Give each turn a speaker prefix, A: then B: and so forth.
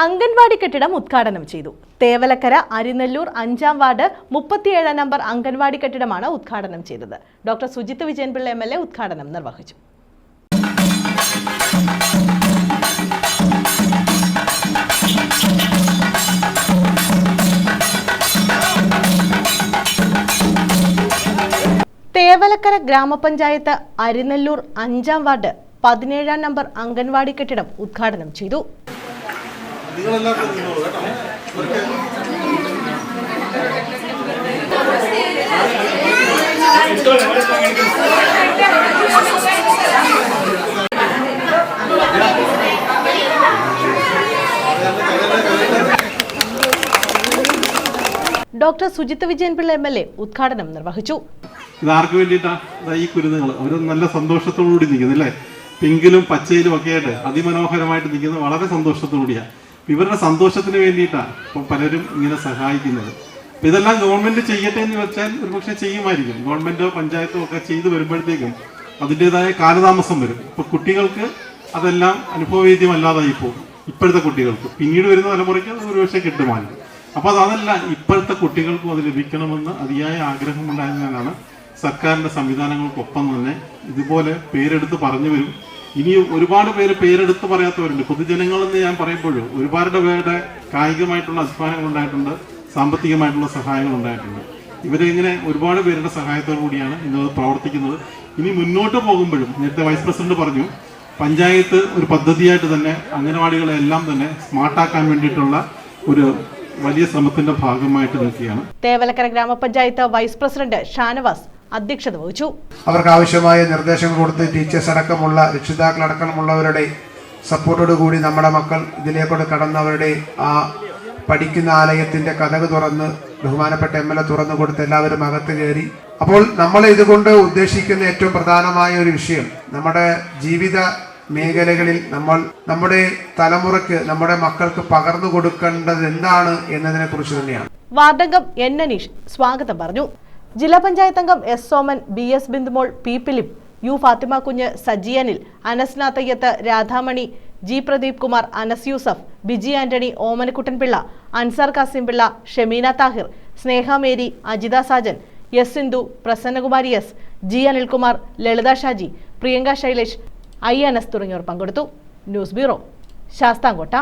A: അംഗൻവാടി കെട്ടിടം ഉദ്ഘാടനം ചെയ്തു. തേവലക്കര അരിനെല്ലൂർ 5-ാം വാർഡ് 37-ാം നമ്പർ അംഗൻവാടി കെട്ടിടമാണ് ഉദ്ഘാടനം ചെയ്തത്. ഡോക്ടർ സുജിത്ത് വിജയൻപിള്ള MLA ഉദ്ഘാടനം നിർവഹിച്ചു. തേവലക്കര ഗ്രാമപഞ്ചായത്ത് അരിനെല്ലൂർ 5-ാം വാർഡ് 17-ാം നമ്പർ അംഗൻവാടി കെട്ടിടം ഉദ്ഘാടനം ചെയ്തു. ഡോക്ടർ സുജിത്ത് വിജയൻപിള്ള MLA ഉദ്ഘാടനം നിർവഹിച്ചു.
B: ഇതാർക്ക് വേണ്ടിയിട്ടാണ് ഈ കുരുന്നുകൾ? അവർ നല്ല സന്തോഷത്തോടുകൂടി നിൽക്കുന്നില്ലേ? പിങ്കിലും പച്ചയിലും ഒക്കെ ആയിട്ട് അതിമനോഹരമായിട്ട് നിൽക്കുന്നത് വളരെ സന്തോഷത്തോടുകൂടിയാണ്. ഇവരുടെ സന്തോഷത്തിന് വേണ്ടിയിട്ടാണ് ഇപ്പം പലരും ഇങ്ങനെ സഹായിക്കുന്നത്. അപ്പം ഇതെല്ലാം ഗവൺമെൻറ് ചെയ്യട്ടെ എന്ന് വെച്ചാൽ ഒരുപക്ഷെ ചെയ്യുമായിരിക്കും. ഗവൺമെൻറ്റോ പഞ്ചായത്തോ ഒക്കെ ചെയ്തു വരുമ്പോഴത്തേക്കും അതിൻ്റെതായ കാലതാമസം വരും. ഇപ്പോൾ കുട്ടികൾക്ക് അതെല്ലാം അനുഭവവേദ്യമല്ലാതായി പോകും. ഇപ്പോഴത്തെ കുട്ടികൾക്ക് പിന്നീട് വരുന്ന തലമുറയ്ക്ക് അത് ഒരുപക്ഷെ കിട്ടുമായിരുന്നു. അപ്പോൾ അതല്ല, ഇപ്പോഴത്തെ കുട്ടികൾക്കും അത് ലഭിക്കണമെന്ന് അതിയായ ആഗ്രഹമുണ്ടായതിനാലാണ് സർക്കാരിൻ്റെ സംവിധാനങ്ങൾക്കൊപ്പം തന്നെ ഇതുപോലെ പേരെടുത്ത് പറഞ്ഞു വരും. ഇനി ഒരുപാട് പേരെടുത്ത് പറയാത്തവരുണ്ട്. പൊതുജനങ്ങളെന്ന് ഞാൻ പറയുമ്പോഴും ഒരുപാട് പേരുടെ കായികമായിട്ടുള്ള അധ്വാനങ്ങൾ ഉണ്ടായിട്ടുണ്ട്, സാമ്പത്തികമായിട്ടുള്ള സഹായങ്ങൾ ഉണ്ടായിട്ടുണ്ട്. ഇവരിങ്ങനെ ഒരുപാട് പേരുടെ സഹായത്തോടു കൂടിയാണ് ഇന്നത് പ്രവർത്തിക്കുന്നത്. ഇനി മുന്നോട്ട് പോകുമ്പോഴും നേരത്തെ വൈസ് പ്രസിഡന്റ് പറഞ്ഞു, പഞ്ചായത്ത് ഒരു പദ്ധതിയായിട്ട് തന്നെ അംഗനവാടികളെല്ലാം തന്നെ സ്മാർട്ടാക്കാൻ വേണ്ടിയിട്ടുള്ള ഒരു വലിയ ശ്രമത്തിന്റെ ഭാഗമായിട്ട് നിൽക്കുകയാണ്.
A: തേവലക്കര ഗ്രാമപഞ്ചായത്ത് വൈസ് പ്രസിഡന്റ് ഷാനവാസ് അധ്യക്ഷത വഹിച്ചു.
C: അവർക്ക് ആവശ്യമായ നിർദ്ദേശങ്ങൾ കൊടുത്ത് ടീച്ചേഴ്സ് അടക്കമുള്ള രക്ഷിതാക്കളടക്കമുള്ളവരുടെ സപ്പോർട്ടോടു കൂടി നമ്മുടെ മക്കൾ ഇതിലേക്കൂടെ കടന്നവരുടെ ആ പഠിക്കുന്ന ആലയത്തിന്റെ കതക് തുറന്ന് ബഹുമാനപ്പെട്ട MLA തുറന്നു കൊടുത്ത് എല്ലാവരും അകത്ത് കയറി. അപ്പോൾ നമ്മൾ ഇതുകൊണ്ട് ഉദ്ദേശിക്കുന്ന ഏറ്റവും പ്രധാനമായ ഒരു വിഷയം, നമ്മുടെ ജീവിത മേഖലകളിൽ നമ്മൾ നമ്മുടെ തലമുറയ്ക്ക് നമ്മുടെ മക്കൾക്ക് പകർന്നു കൊടുക്കേണ്ടത് എന്താണ് എന്നതിനെ കുറിച്ച് തന്നെയാണ്.
A: വാർഡംഗം N അനീഷ് സ്വാഗതം പറഞ്ഞു. ജില്ലാ പഞ്ചായത്ത് അംഗം S Soman, BS Bindumol, P Philip, U Fathima Kunju, Saji Anil, Anas Nathayyath, Radhamani, G Pradeep Kumar, Anas Yusuf, Biji Antony, Omanakkuttan Pillai, Ansar Kasim Pillai, Shemina Thahir, Sneha Mary, Ajitha Sajan, S Sindhu, Prasannakumari S, G Anilkumar, Lalitha Shaji, Priyanka Shailesh, I Anas തുടങ്ങിയവർ പങ്കെടുത്തു. News bureau, Sasthamkotta.